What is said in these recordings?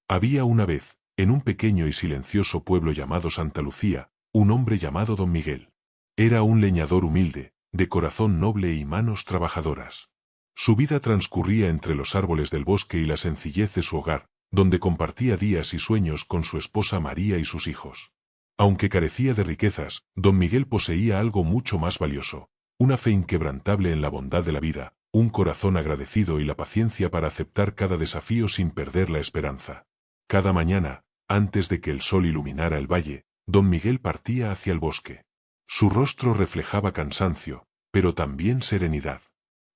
Había una vez, en un pequeño y silencioso pueblo llamado Santa Lucía, un hombre llamado Don Miguel. Era un leñador humilde, de corazón noble y manos trabajadoras. Su vida transcurría entre los árboles del bosque y la sencillez de su hogar, donde compartía días y sueños con su esposa María y sus hijos. Aunque carecía de riquezas, Don Miguel poseía algo mucho más valioso, una fe inquebrantable en la bondad de la vida, un corazón agradecido y la paciencia para aceptar cada desafío sin perder la esperanza. Cada mañana, antes de que el sol iluminara el valle, Don Miguel partía hacia el bosque. Su rostro reflejaba cansancio, pero también serenidad.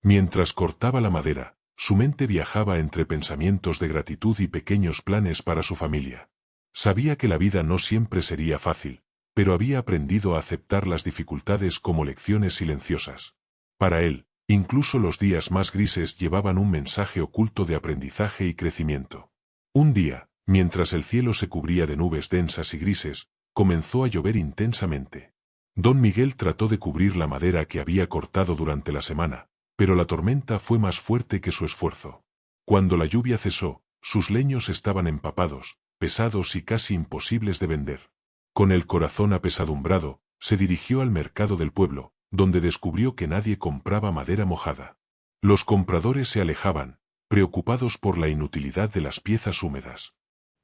Mientras cortaba la madera, su mente viajaba entre pensamientos de gratitud y pequeños planes para su familia. Sabía que la vida no siempre sería fácil, pero había aprendido a aceptar las dificultades como lecciones silenciosas. Para él, incluso los días más grises llevaban un mensaje oculto de aprendizaje y crecimiento. Un día, mientras el cielo se cubría de nubes densas y grises, comenzó a llover intensamente. Don Miguel trató de cubrir la madera que había cortado durante la semana, pero la tormenta fue más fuerte que su esfuerzo. Cuando la lluvia cesó, sus leños estaban empapados, pesados y casi imposibles de vender. Con el corazón apesadumbrado, se dirigió al mercado del pueblo, donde descubrió que nadie compraba madera mojada. Los compradores se alejaban, preocupados por la inutilidad de las piezas húmedas.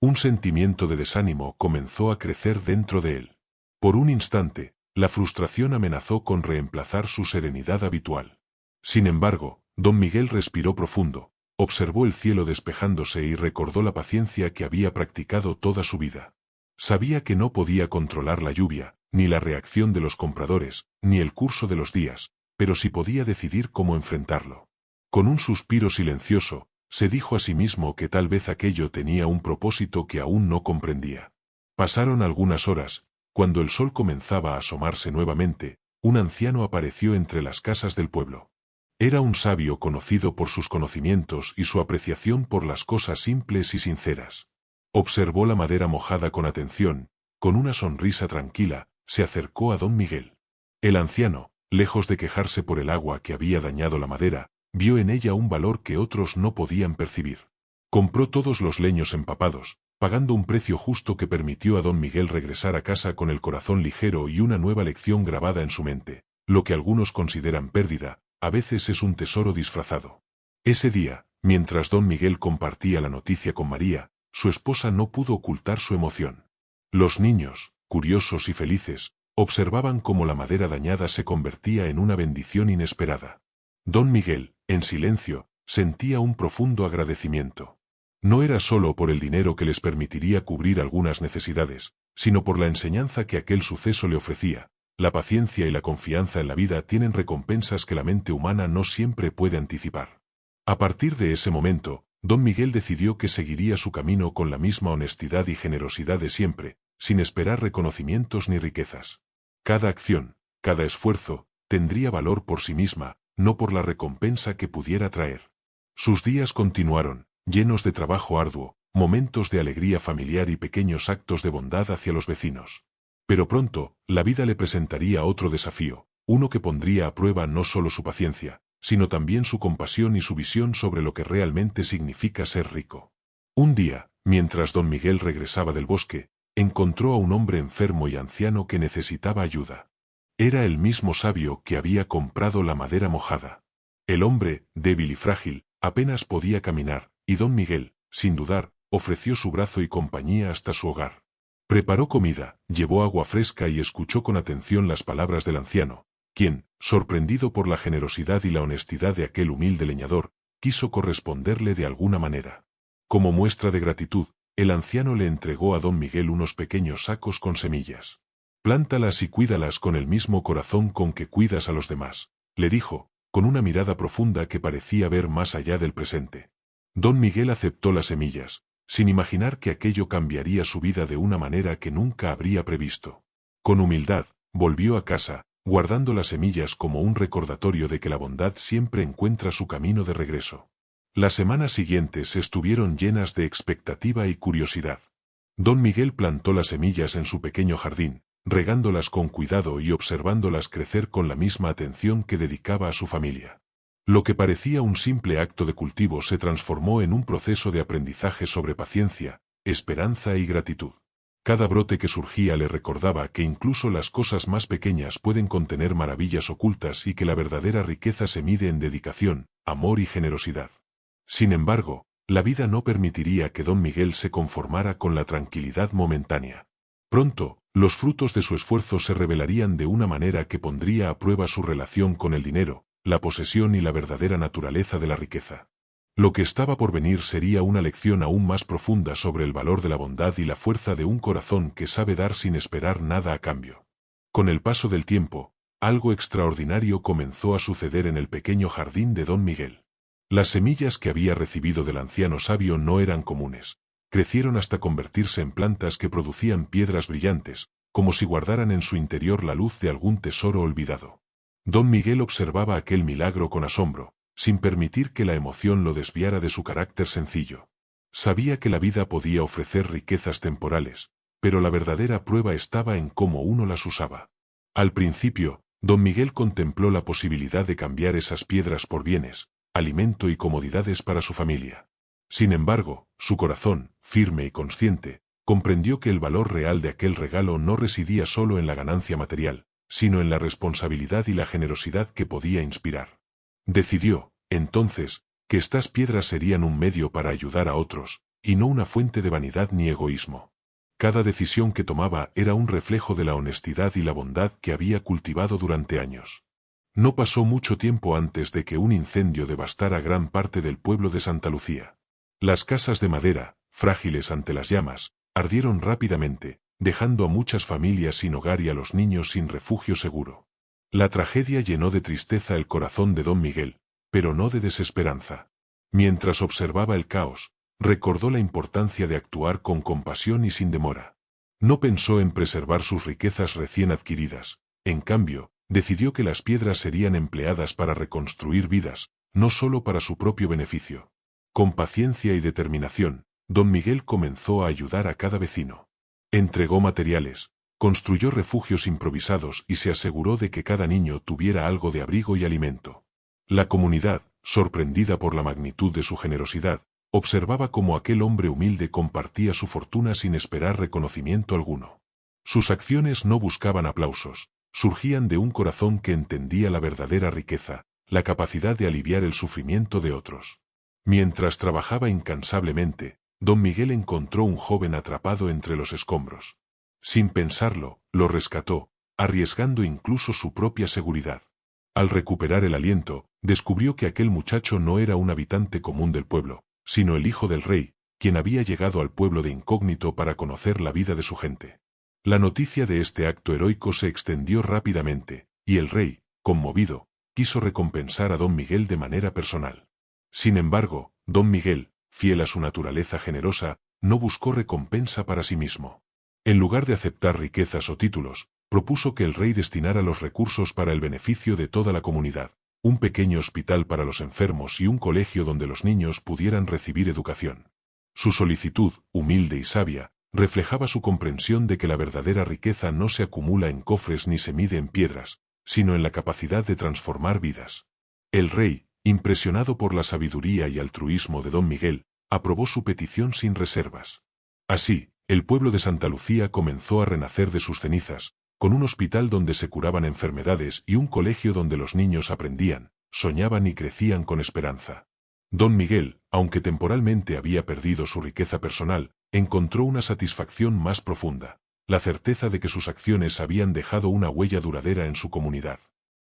Un sentimiento de desánimo comenzó a crecer dentro de él. Por un instante, la frustración amenazó con reemplazar su serenidad habitual. Sin embargo, Don Miguel respiró profundo, observó el cielo despejándose y recordó la paciencia que había practicado toda su vida. Sabía que no podía controlar la lluvia, ni la reacción de los compradores, ni el curso de los días, pero sí podía decidir cómo enfrentarlo. Con un suspiro silencioso, se dijo a sí mismo que tal vez aquello tenía un propósito que aún no comprendía. Pasaron algunas horas. Cuando el sol comenzaba a asomarse nuevamente, un anciano apareció entre las casas del pueblo. Era un sabio conocido por sus conocimientos y su apreciación por las cosas simples y sinceras. Observó la madera mojada con atención, con una sonrisa tranquila, se acercó a Don Miguel. El anciano, lejos de quejarse por el agua que había dañado la madera, vio en ella un valor que otros no podían percibir. Compró todos los leños empapados, pagando un precio justo que permitió a Don Miguel regresar a casa con el corazón ligero y una nueva lección grabada en su mente. Lo que algunos consideran pérdida, a veces es un tesoro disfrazado. Ese día, mientras Don Miguel compartía la noticia con María, su esposa no pudo ocultar su emoción. Los niños, curiosos y felices, observaban cómo la madera dañada se convertía en una bendición inesperada. Don Miguel, en silencio, sentía un profundo agradecimiento. No era solo por el dinero que les permitiría cubrir algunas necesidades, sino por la enseñanza que aquel suceso le ofrecía. La paciencia y la confianza en la vida tienen recompensas que la mente humana no siempre puede anticipar. A partir de ese momento, Don Miguel decidió que seguiría su camino con la misma honestidad y generosidad de siempre, sin esperar reconocimientos ni riquezas. Cada acción, cada esfuerzo, tendría valor por sí misma, no por la recompensa que pudiera traer. Sus días continuaron, llenos de trabajo arduo, momentos de alegría familiar y pequeños actos de bondad hacia los vecinos. Pero pronto, la vida le presentaría otro desafío, uno que pondría a prueba no solo su paciencia, sino también su compasión y su visión sobre lo que realmente significa ser rico. Un día, mientras Don Miguel regresaba del bosque, encontró a un hombre enfermo y anciano que necesitaba ayuda. Era el mismo sabio que había comprado la madera mojada. El hombre, débil y frágil, apenas podía caminar, y Don Miguel, sin dudar, ofreció su brazo y compañía hasta su hogar. Preparó comida, llevó agua fresca y escuchó con atención las palabras del anciano, quien, sorprendido por la generosidad y la honestidad de aquel humilde leñador, quiso corresponderle de alguna manera. Como muestra de gratitud, el anciano le entregó a Don Miguel unos pequeños sacos con semillas. «Plántalas y cuídalas con el mismo corazón con que cuidas a los demás», le dijo, con una mirada profunda que parecía ver más allá del presente. Don Miguel aceptó las semillas, sin imaginar que aquello cambiaría su vida de una manera que nunca habría previsto. Con humildad, volvió a casa, guardando las semillas como un recordatorio de que la bondad siempre encuentra su camino de regreso. Las semanas siguientes estuvieron llenas de expectativa y curiosidad. Don Miguel plantó las semillas en su pequeño jardín, regándolas con cuidado y observándolas crecer con la misma atención que dedicaba a su familia. Lo que parecía un simple acto de cultivo se transformó en un proceso de aprendizaje sobre paciencia, esperanza y gratitud. Cada brote que surgía le recordaba que incluso las cosas más pequeñas pueden contener maravillas ocultas y que la verdadera riqueza se mide en dedicación, amor y generosidad. Sin embargo, la vida no permitiría que don Miguel se conformara con la tranquilidad momentánea. Pronto, los frutos de su esfuerzo se revelarían de una manera que pondría a prueba su relación con el dinero, la posesión y la verdadera naturaleza de la riqueza. Lo que estaba por venir sería una lección aún más profunda sobre el valor de la bondad y la fuerza de un corazón que sabe dar sin esperar nada a cambio. Con el paso del tiempo, algo extraordinario comenzó a suceder en el pequeño jardín de don Miguel. Las semillas que había recibido del anciano sabio no eran comunes. Crecieron hasta convertirse en plantas que producían piedras brillantes, como si guardaran en su interior la luz de algún tesoro olvidado. Don Miguel observaba aquel milagro con asombro, sin permitir que la emoción lo desviara de su carácter sencillo. Sabía que la vida podía ofrecer riquezas temporales, pero la verdadera prueba estaba en cómo uno las usaba. Al principio, don Miguel contempló la posibilidad de cambiar esas piedras por bienes, alimento y comodidades para su familia. Sin embargo, su corazón, firme y consciente, comprendió que el valor real de aquel regalo no residía solo en la ganancia material, sino en la responsabilidad y la generosidad que podía inspirar. Decidió, entonces, que estas piedras serían un medio para ayudar a otros, y no una fuente de vanidad ni egoísmo. Cada decisión que tomaba era un reflejo de la honestidad y la bondad que había cultivado durante años. No pasó mucho tiempo antes de que un incendio devastara gran parte del pueblo de Santa Lucía. Las casas de madera, frágiles ante las llamas, ardieron rápidamente, dejando a muchas familias sin hogar y a los niños sin refugio seguro. La tragedia llenó de tristeza el corazón de don Miguel, pero no de desesperanza. Mientras observaba el caos, recordó la importancia de actuar con compasión y sin demora. No pensó en preservar sus riquezas recién adquiridas, en cambio, decidió que las piedras serían empleadas para reconstruir vidas, no solo para su propio beneficio. Con paciencia y determinación, don Miguel comenzó a ayudar a cada vecino. Entregó materiales, construyó refugios improvisados y se aseguró de que cada niño tuviera algo de abrigo y alimento. La comunidad, sorprendida por la magnitud de su generosidad, observaba cómo aquel hombre humilde compartía su fortuna sin esperar reconocimiento alguno. Sus acciones no buscaban aplausos, surgían de un corazón que entendía la verdadera riqueza, la capacidad de aliviar el sufrimiento de otros. Mientras trabajaba incansablemente, don Miguel encontró un joven atrapado entre los escombros. Sin pensarlo, lo rescató, arriesgando incluso su propia seguridad. Al recuperar el aliento, descubrió que aquel muchacho no era un habitante común del pueblo, sino el hijo del rey, quien había llegado al pueblo de incógnito para conocer la vida de su gente. La noticia de este acto heroico se extendió rápidamente, y el rey, conmovido, quiso recompensar a don Miguel de manera personal. Sin embargo, don Miguel, fiel a su naturaleza generosa, no buscó recompensa para sí mismo. En lugar de aceptar riquezas o títulos, propuso que el rey destinara los recursos para el beneficio de toda la comunidad, un pequeño hospital para los enfermos y un colegio donde los niños pudieran recibir educación. Su solicitud, humilde y sabia, reflejaba su comprensión de que la verdadera riqueza no se acumula en cofres ni se mide en piedras, sino en la capacidad de transformar vidas. El rey, impresionado por la sabiduría y altruismo de don Miguel, aprobó su petición sin reservas. Así, el pueblo de Santa Lucía comenzó a renacer de sus cenizas, con un hospital donde se curaban enfermedades y un colegio donde los niños aprendían, soñaban y crecían con esperanza. Don Miguel, aunque temporalmente había perdido su riqueza personal, encontró una satisfacción más profunda, la certeza de que sus acciones habían dejado una huella duradera en su comunidad.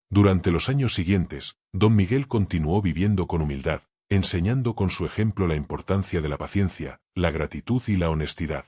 Durante los años siguientes, don Miguel continuó viviendo con humildad, enseñando con su ejemplo la importancia de la paciencia, la gratitud y la honestidad.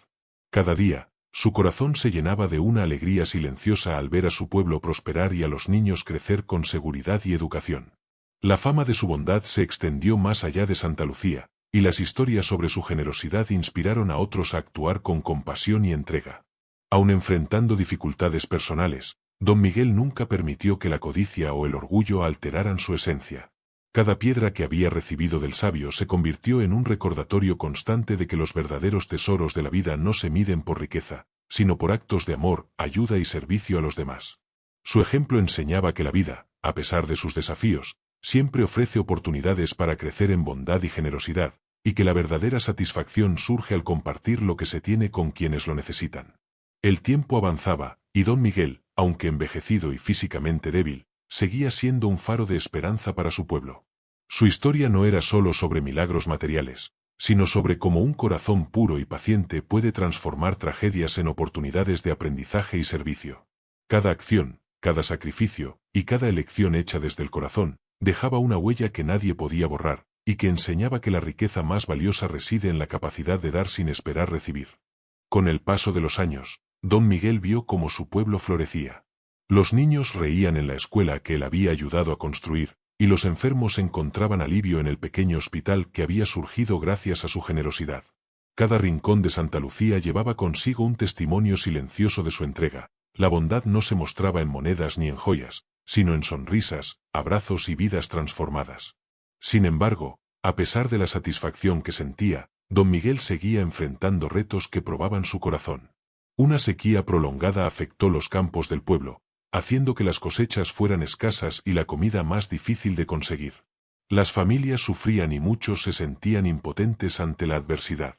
Cada día, su corazón se llenaba de una alegría silenciosa al ver a su pueblo prosperar y a los niños crecer con seguridad y educación. La fama de su bondad se extendió más allá de Santa Lucía, y las historias sobre su generosidad inspiraron a otros a actuar con compasión y entrega. Aun enfrentando dificultades personales, don Miguel nunca permitió que la codicia o el orgullo alteraran su esencia. Cada piedra que había recibido del sabio se convirtió en un recordatorio constante de que los verdaderos tesoros de la vida no se miden por riqueza, sino por actos de amor, ayuda y servicio a los demás. Su ejemplo enseñaba que la vida, a pesar de sus desafíos, siempre ofrece oportunidades para crecer en bondad y generosidad, y que la verdadera satisfacción surge al compartir lo que se tiene con quienes lo necesitan. El tiempo avanzaba, y don Miguel, aunque envejecido y físicamente débil, seguía siendo un faro de esperanza para su pueblo. Su historia no era solo sobre milagros materiales, sino sobre cómo un corazón puro y paciente puede transformar tragedias en oportunidades de aprendizaje y servicio. Cada acción, cada sacrificio, y cada elección hecha desde el corazón, dejaba una huella que nadie podía borrar, y que enseñaba que la riqueza más valiosa reside en la capacidad de dar sin esperar recibir. Con el paso de los años, don Miguel vio cómo su pueblo florecía. Los niños reían en la escuela que él había ayudado a construir, y los enfermos encontraban alivio en el pequeño hospital que había surgido gracias a su generosidad. Cada rincón de Santa Lucía llevaba consigo un testimonio silencioso de su entrega. La bondad no se mostraba en monedas ni en joyas, sino en sonrisas, abrazos y vidas transformadas. Sin embargo, a pesar de la satisfacción que sentía, don Miguel seguía enfrentando retos que probaban su corazón. Una sequía prolongada afectó los campos del pueblo, haciendo que las cosechas fueran escasas y la comida más difícil de conseguir. Las familias sufrían y muchos se sentían impotentes ante la adversidad.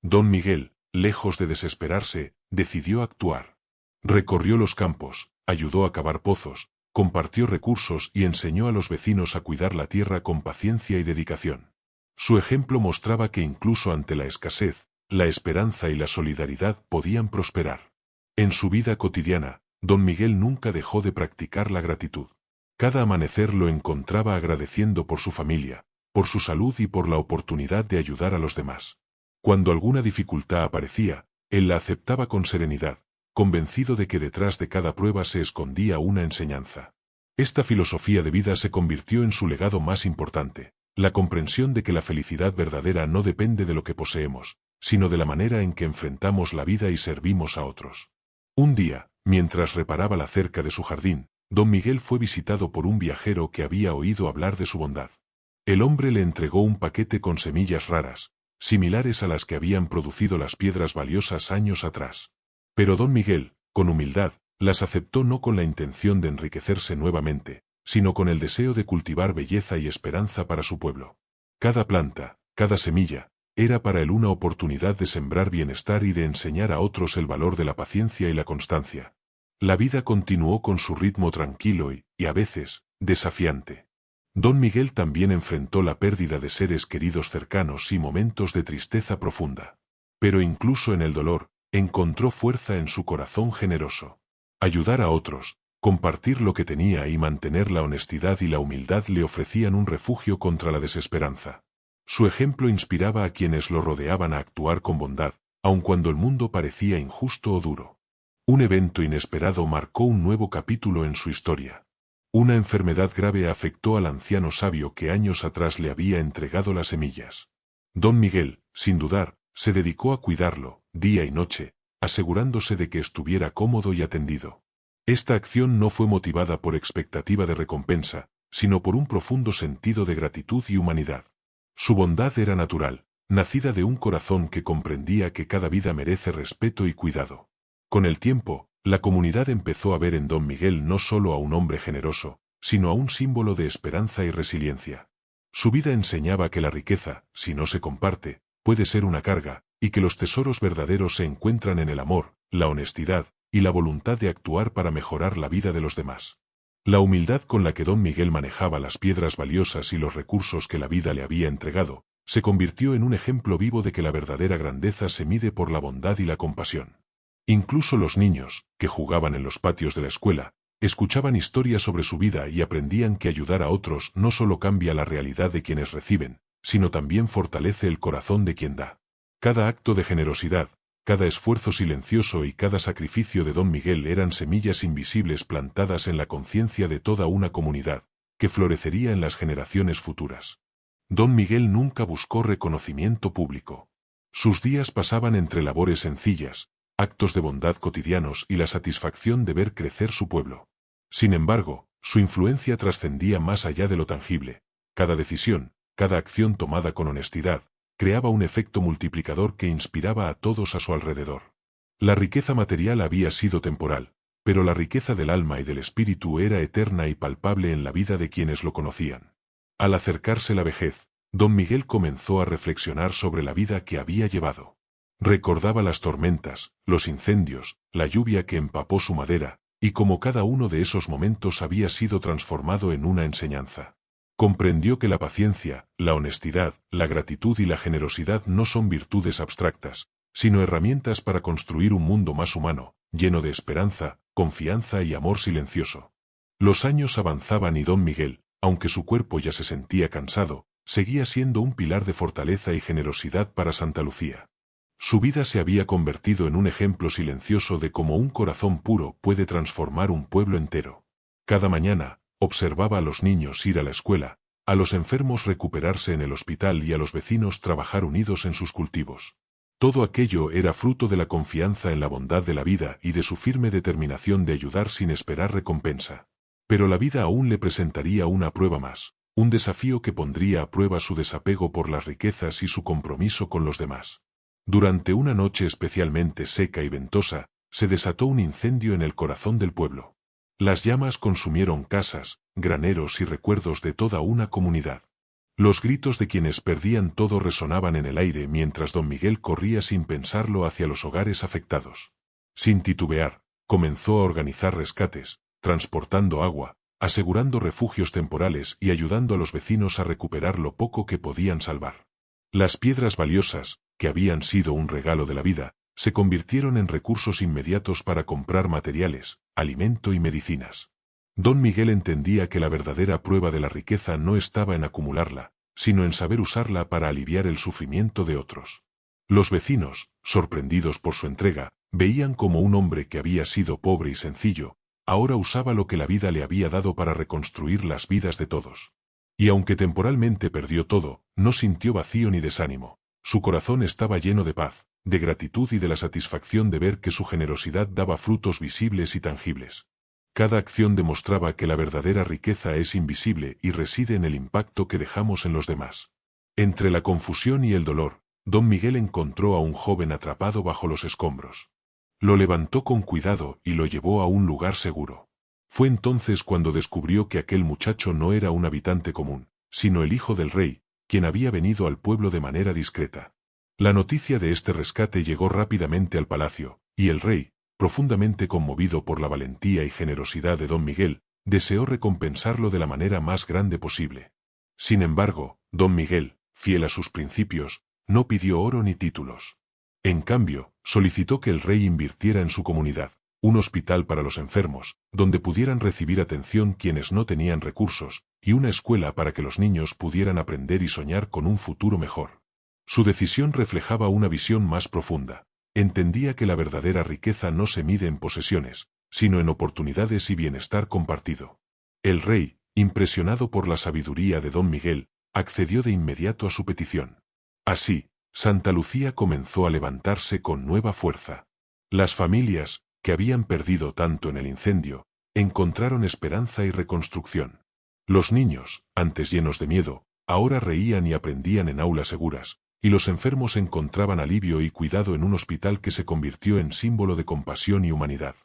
Don Miguel, lejos de desesperarse, decidió actuar. Recorrió los campos, ayudó a cavar pozos, compartió recursos y enseñó a los vecinos a cuidar la tierra con paciencia y dedicación. Su ejemplo mostraba que incluso ante la escasez, la esperanza y la solidaridad podían prosperar. En su vida cotidiana, don Miguel nunca dejó de practicar la gratitud. Cada amanecer lo encontraba agradeciendo por su familia, por su salud y por la oportunidad de ayudar a los demás. Cuando alguna dificultad aparecía, él la aceptaba con serenidad, convencido de que detrás de cada prueba se escondía una enseñanza. Esta filosofía de vida se convirtió en su legado más importante, la comprensión de que la felicidad verdadera no depende de lo que poseemos, sino de la manera en que enfrentamos la vida y servimos a otros. Un día, mientras reparaba la cerca de su jardín, don Miguel fue visitado por un viajero que había oído hablar de su bondad. El hombre le entregó un paquete con semillas raras, similares a las que habían producido las piedras valiosas años atrás. Pero don Miguel, con humildad, las aceptó no con la intención de enriquecerse nuevamente, sino con el deseo de cultivar belleza y esperanza para su pueblo. Cada planta, cada semilla, era para él una oportunidad de sembrar bienestar y de enseñar a otros el valor de la paciencia y la constancia. La vida continuó con su ritmo tranquilo y a veces, desafiante. Don Miguel también enfrentó la pérdida de seres queridos cercanos y momentos de tristeza profunda. Pero incluso en el dolor, encontró fuerza en su corazón generoso. Ayudar a otros, compartir lo que tenía y mantener la honestidad y la humildad le ofrecían un refugio contra la desesperanza. Su ejemplo inspiraba a quienes lo rodeaban a actuar con bondad, aun cuando el mundo parecía injusto o duro. Un evento inesperado marcó un nuevo capítulo en su historia. Una enfermedad grave afectó al anciano sabio que años atrás le había entregado las semillas. Don Miguel, sin dudar, se dedicó a cuidarlo, día y noche, asegurándose de que estuviera cómodo y atendido. Esta acción no fue motivada por expectativa de recompensa, sino por un profundo sentido de gratitud y humanidad. Su bondad era natural, nacida de un corazón que comprendía que cada vida merece respeto y cuidado. Con el tiempo, la comunidad empezó a ver en don Miguel no solo a un hombre generoso, sino a un símbolo de esperanza y resiliencia. Su vida enseñaba que la riqueza, si no se comparte, puede ser una carga, y que los tesoros verdaderos se encuentran en el amor, la honestidad y la voluntad de actuar para mejorar la vida de los demás. La humildad con la que don Miguel manejaba las piedras valiosas y los recursos que la vida le había entregado, se convirtió en un ejemplo vivo de que la verdadera grandeza se mide por la bondad y la compasión. Incluso los niños, que jugaban en los patios de la escuela, escuchaban historias sobre su vida y aprendían que ayudar a otros no solo cambia la realidad de quienes reciben, sino también fortalece el corazón de quien da. Cada acto de generosidad, cada esfuerzo silencioso y cada sacrificio de don Miguel eran semillas invisibles plantadas en la conciencia de toda una comunidad, que florecería en las generaciones futuras. Don Miguel nunca buscó reconocimiento público. Sus días pasaban entre labores sencillas, actos de bondad cotidianos y la satisfacción de ver crecer su pueblo. Sin embargo, su influencia trascendía más allá de lo tangible. Cada decisión, cada acción tomada con honestidad, creaba un efecto multiplicador que inspiraba a todos a su alrededor. La riqueza material había sido temporal, pero la riqueza del alma y del espíritu era eterna y palpable en la vida de quienes lo conocían. Al acercarse la vejez, Don Miguel comenzó a reflexionar sobre la vida que había llevado. Recordaba las tormentas, los incendios, la lluvia que empapó su madera, y cómo cada uno de esos momentos había sido transformado en una enseñanza. Comprendió que la paciencia, la honestidad, la gratitud y la generosidad no son virtudes abstractas, sino herramientas para construir un mundo más humano, lleno de esperanza, confianza y amor silencioso. Los años avanzaban y don Miguel, aunque su cuerpo ya se sentía cansado, seguía siendo un pilar de fortaleza y generosidad para Santa Lucía. Su vida se había convertido en un ejemplo silencioso de cómo un corazón puro puede transformar un pueblo entero. Cada mañana, observaba a los niños ir a la escuela, a los enfermos recuperarse en el hospital y a los vecinos trabajar unidos en sus cultivos. Todo aquello era fruto de la confianza en la bondad de la vida y de su firme determinación de ayudar sin esperar recompensa. Pero la vida aún le presentaría una prueba más, un desafío que pondría a prueba su desapego por las riquezas y su compromiso con los demás. Durante una noche especialmente seca y ventosa, se desató un incendio en el corazón del pueblo. Las llamas consumieron casas, graneros y recuerdos de toda una comunidad. Los gritos de quienes perdían todo resonaban en el aire mientras don Miguel corría sin pensarlo hacia los hogares afectados. Sin titubear, comenzó a organizar rescates, transportando agua, asegurando refugios temporales y ayudando a los vecinos a recuperar lo poco que podían salvar. Las piedras valiosas, que habían sido un regalo de la vida, se convirtieron en recursos inmediatos para comprar materiales, alimento y medicinas. Don Miguel entendía que la verdadera prueba de la riqueza no estaba en acumularla, sino en saber usarla para aliviar el sufrimiento de otros. Los vecinos, sorprendidos por su entrega, veían como un hombre que había sido pobre y sencillo, ahora usaba lo que la vida le había dado para reconstruir las vidas de todos. Y aunque temporalmente perdió todo, no sintió vacío ni desánimo. Su corazón estaba lleno de paz, de gratitud y de la satisfacción de ver que su generosidad daba frutos visibles y tangibles. Cada acción demostraba que la verdadera riqueza es invisible y reside en el impacto que dejamos en los demás. Entre la confusión y el dolor, don Miguel encontró a un joven atrapado bajo los escombros. Lo levantó con cuidado y lo llevó a un lugar seguro. Fue entonces cuando descubrió que aquel muchacho no era un habitante común, sino el hijo del rey, quien había venido al pueblo de manera discreta. La noticia de este rescate llegó rápidamente al palacio, y el rey, profundamente conmovido por la valentía y generosidad de don Miguel, deseó recompensarlo de la manera más grande posible. Sin embargo, don Miguel, fiel a sus principios, no pidió oro ni títulos. En cambio, solicitó que el rey invirtiera en su comunidad, un hospital para los enfermos, donde pudieran recibir atención quienes no tenían recursos, y una escuela para que los niños pudieran aprender y soñar con un futuro mejor. Su decisión reflejaba una visión más profunda. Entendía que la verdadera riqueza no se mide en posesiones, sino en oportunidades y bienestar compartido. El rey, impresionado por la sabiduría de don Miguel, accedió de inmediato a su petición. Así, Santa Lucía comenzó a levantarse con nueva fuerza. Las familias, que habían perdido tanto en el incendio, encontraron esperanza y reconstrucción. Los niños, antes llenos de miedo, ahora reían y aprendían en aulas seguras, y los enfermos encontraban alivio y cuidado en un hospital que se convirtió en símbolo de compasión y humanidad.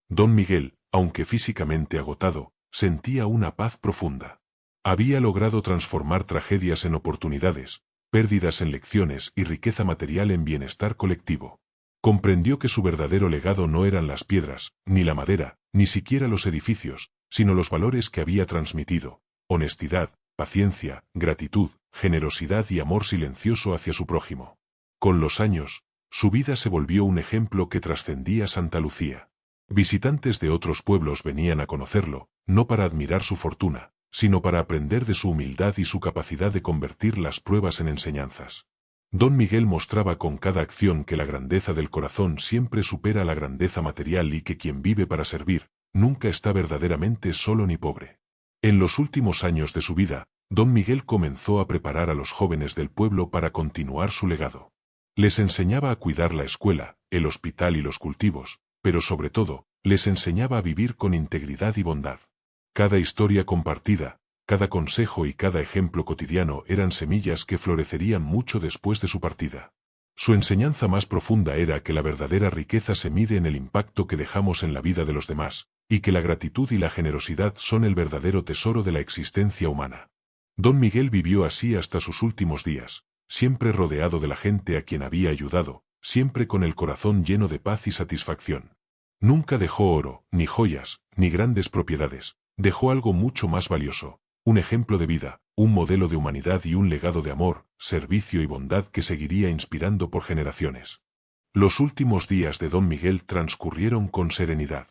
Don Miguel, aunque físicamente agotado, sentía una paz profunda. Había logrado transformar tragedias en oportunidades, pérdidas en lecciones y riqueza material en bienestar colectivo. Comprendió que su verdadero legado no eran las piedras, ni la madera, ni siquiera los edificios, sino los valores que había transmitido: honestidad, paciencia, gratitud, generosidad y amor silencioso hacia su prójimo. Con los años, su vida se volvió un ejemplo que trascendía Santa Lucía. Visitantes de otros pueblos venían a conocerlo, no para admirar su fortuna, sino para aprender de su humildad y su capacidad de convertir las pruebas en enseñanzas. Don Miguel mostraba con cada acción que la grandeza del corazón siempre supera la grandeza material y que quien vive para servir, nunca está verdaderamente solo ni pobre. En los últimos años de su vida, don Miguel comenzó a preparar a los jóvenes del pueblo para continuar su legado. Les enseñaba a cuidar la escuela, el hospital y los cultivos, pero sobre todo, les enseñaba a vivir con integridad y bondad. Cada historia compartida, cada consejo y cada ejemplo cotidiano eran semillas que florecerían mucho después de su partida. Su enseñanza más profunda era que la verdadera riqueza se mide en el impacto que dejamos en la vida de los demás, y que la gratitud y la generosidad son el verdadero tesoro de la existencia humana. Don Miguel vivió así hasta sus últimos días, siempre rodeado de la gente a quien había ayudado, siempre con el corazón lleno de paz y satisfacción. Nunca dejó oro, ni joyas, ni grandes propiedades, dejó algo mucho más valioso, un ejemplo de vida, un modelo de humanidad y un legado de amor, servicio y bondad que seguiría inspirando por generaciones. Los últimos días de Don Miguel transcurrieron con serenidad.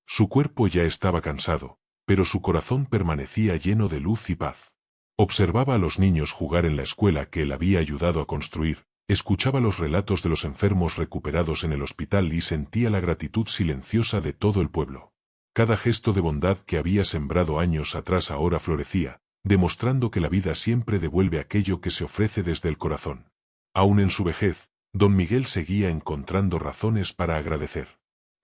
Su cuerpo ya estaba cansado, pero su corazón permanecía lleno de luz y paz. Observaba a los niños jugar en la escuela que él había ayudado a construir, escuchaba los relatos de los enfermos recuperados en el hospital y sentía la gratitud silenciosa de todo el pueblo. Cada gesto de bondad que había sembrado años atrás ahora florecía, demostrando que la vida siempre devuelve aquello que se ofrece desde el corazón. Aún en su vejez, Don Miguel seguía encontrando razones para agradecer.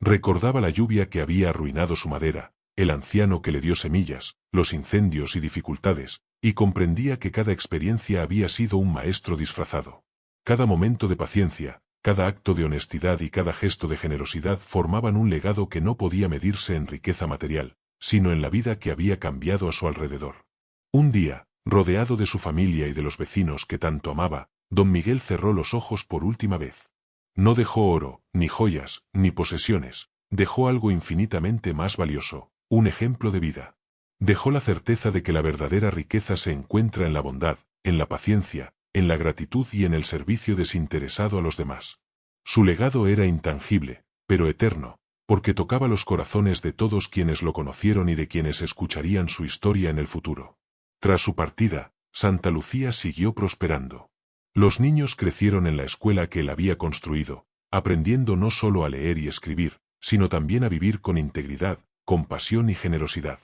Recordaba la lluvia que había arruinado su madera, el anciano que le dio semillas, los incendios y dificultades, y comprendía que cada experiencia había sido un maestro disfrazado. Cada momento de paciencia, cada acto de honestidad y cada gesto de generosidad formaban un legado que no podía medirse en riqueza material, sino en la vida que había cambiado a su alrededor. Un día, rodeado de su familia y de los vecinos que tanto amaba, Don Miguel cerró los ojos por última vez. No dejó oro, ni joyas, ni posesiones, dejó algo infinitamente más valioso, un ejemplo de vida. Dejó la certeza de que la verdadera riqueza se encuentra en la bondad, en la paciencia, en la gratitud y en el servicio desinteresado a los demás. Su legado era intangible, pero eterno, porque tocaba los corazones de todos quienes lo conocieron y de quienes escucharían su historia en el futuro. Tras su partida, Santa Lucía siguió prosperando. Los niños crecieron en la escuela que él había construido, aprendiendo no solo a leer y escribir, sino también a vivir con integridad, compasión y generosidad.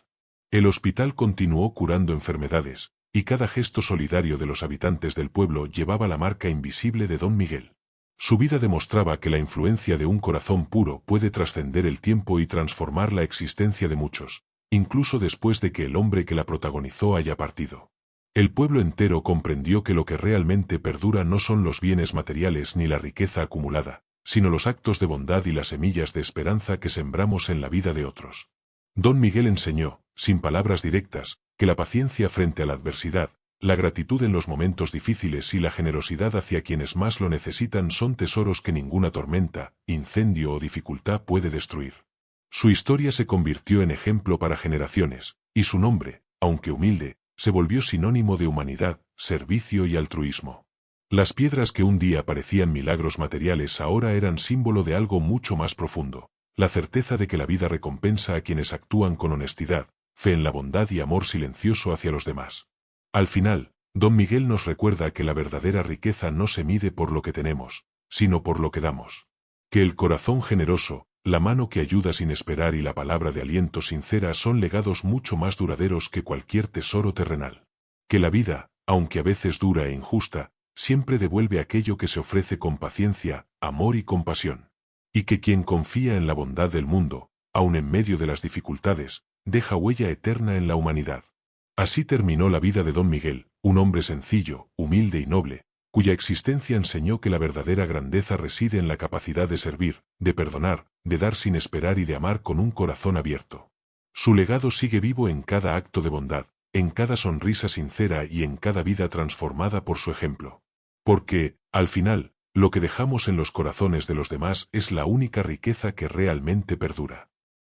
El hospital continuó curando enfermedades, y cada gesto solidario de los habitantes del pueblo llevaba la marca invisible de Don Miguel. Su vida demostraba que la influencia de un corazón puro puede trascender el tiempo y transformar la existencia de muchos, incluso después de que el hombre que la protagonizó haya partido. El pueblo entero comprendió que lo que realmente perdura no son los bienes materiales ni la riqueza acumulada, sino los actos de bondad y las semillas de esperanza que sembramos en la vida de otros. Don Miguel enseñó, sin palabras directas, que la paciencia frente a la adversidad, la gratitud en los momentos difíciles y la generosidad hacia quienes más lo necesitan son tesoros que ninguna tormenta, incendio o dificultad puede destruir. Su historia se convirtió en ejemplo para generaciones, y su nombre, aunque humilde, se volvió sinónimo de humanidad, servicio y altruismo. Las piedras que un día parecían milagros materiales ahora eran símbolo de algo mucho más profundo, la certeza de que la vida recompensa a quienes actúan con honestidad, fe en la bondad y amor silencioso hacia los demás. Al final, Don Miguel nos recuerda que la verdadera riqueza no se mide por lo que tenemos, sino por lo que damos. Que el corazón generoso, la mano que ayuda sin esperar y la palabra de aliento sincera son legados mucho más duraderos que cualquier tesoro terrenal. Que la vida, aunque a veces dura e injusta, siempre devuelve aquello que se ofrece con paciencia, amor y compasión. Y que quien confía en la bondad del mundo, aun en medio de las dificultades, deja huella eterna en la humanidad. Así terminó la vida de Don Miguel, un hombre sencillo, humilde y noble, cuya existencia enseñó que la verdadera grandeza reside en la capacidad de servir, de perdonar, de dar sin esperar y de amar con un corazón abierto. Su legado sigue vivo en cada acto de bondad, en cada sonrisa sincera y en cada vida transformada por su ejemplo. Porque, al final, lo que dejamos en los corazones de los demás es la única riqueza que realmente perdura.